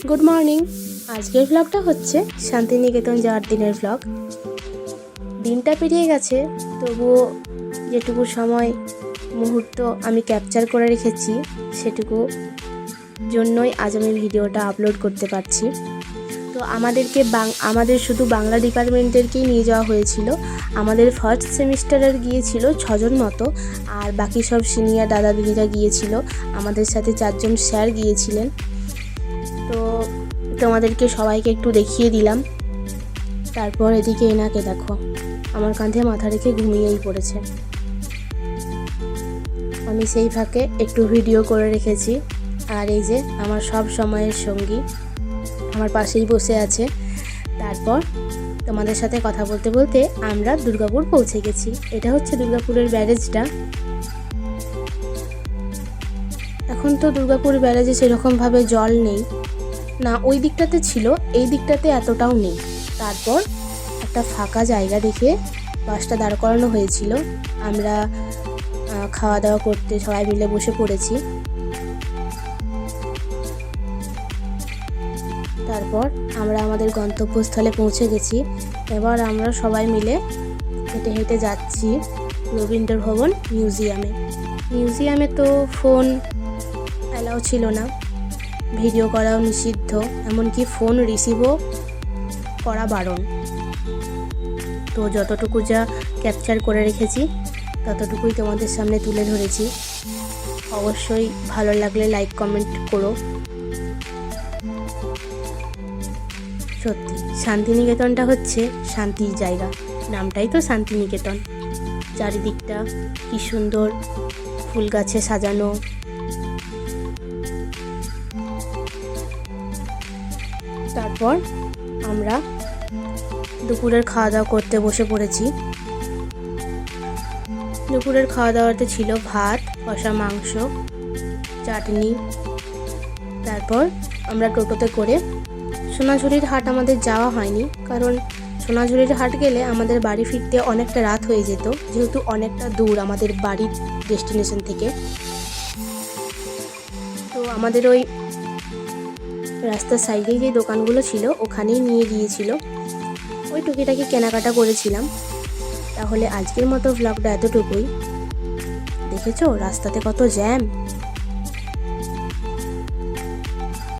Good morning. আজকের ভ্লগটা হচ্ছে শান্তিনিকেতন যাওয়ার দিনের ভ্লগ। দিনটা পেরিয়ে গেছে, তবুও যেটুকু সময় মুহূর্ত আমি ক্যাপচার করে রেখেছি সেটুকু জন্যই আজ আমি ভিডিওটা আপলোড করতে পারছি। তো আমাদের শুধু বাংলা ডিপার্টমেন্টেরকেই নিয়ে যাওয়া হয়েছিল। আমাদের ফার্স্ট সেমিস্টারের গিয়েছিল 6 জন মতো, আর বাকি সব সিনিয়র দাদা দিদিরা গিয়েছিল। আমাদের সাথে 4 জন স্যার গিয়েছিলেন। তো তোমাদেরকে সবাইকে একটু দেখিয়ে দিলাম। তারপর এদিকে এনাকে দেখো, আমার কাঁধে মাথা রেখে ঘুমিয়েই পড়েছে। আমি সেই ফাঁকে একটু ভিডিও করে রেখেছি। আর এই যে আমার সব সময়ের সঙ্গী আমার পাশেই বসে আছে। তারপর তোমাদের সাথে কথা বলতে বলতে আমরা দুর্গাপুর পৌঁছে গেছি। এটা হচ্ছে দুর্গাপুরের ব্যারেজটা। এখন তো দুর্গাপুর ব্যারেজে সেরকমভাবে জল নেই, না ওই দিকটাতে ছিল, এই দিকটাতে এতটাও নেই। তারপর একটা ফাঁকা জায়গা দেখে বাসটা দাঁড় করানো হয়েছিল। আমরা খাওয়া দাওয়া করতে সবাই মিলে বসে পড়েছি। তারপর আমরা আমাদের গন্তব্যস্থলে পৌঁছে গেছি। এবার আমরা সবাই মিলে হেঁটে হেঁটে যাচ্ছি রবীন্দ্র ভবন মিউজিয়ামে তো ফোন অ্যালাউ ছিল না, ভিডিও করাও নিষিদ্ধ, এমনকি ফোন রিসিভও করা বারণ। তো যতটুকু যা ক্যাপচার করে রেখেছি ততটুকুই তোমাদের সামনে তুলে ধরেছি। অবশ্যই ভালো লাগলে লাইক কমেন্ট করো। সত্যি শান্তিনিকেতনটা হচ্ছে শান্তির জায়গা, নামটাই তো শান্তিনিকেতন। চারিদিকটা কি সুন্দর ফুল গাছে সাজানো। তারপর আমরা দুপুরের খাওয়া দাওয়া করতে বসে পড়েছি। দুপুরের খাওয়া দাওয়াতে ছিল ভাত, কষা মাংস, চাটনি। তারপর আমরা টোটোতে করে সোনাঝুরির হাট আমাদের যাওয়া হয়নি, কারণ সোনাঝুরির হাট গেলে আমাদের বাড়ি ফিরতে অনেকটা রাত হয়ে যেত, যেহেতু অনেকটা দূর আমাদের বাড়ির ডেস্টিনেশন থেকে। তো আমাদের ওই রাস্তার সাইডেই যে দোকানগুলো ছিল ওখানেই নিয়ে গিয়েছিল, ওই টুকিটাকি কেনাকাটা করেছিলাম। তাহলে আজকের মতো ভ্লগটা এতটুকুই। দেখেছো রাস্তাতে কত জ্যাম।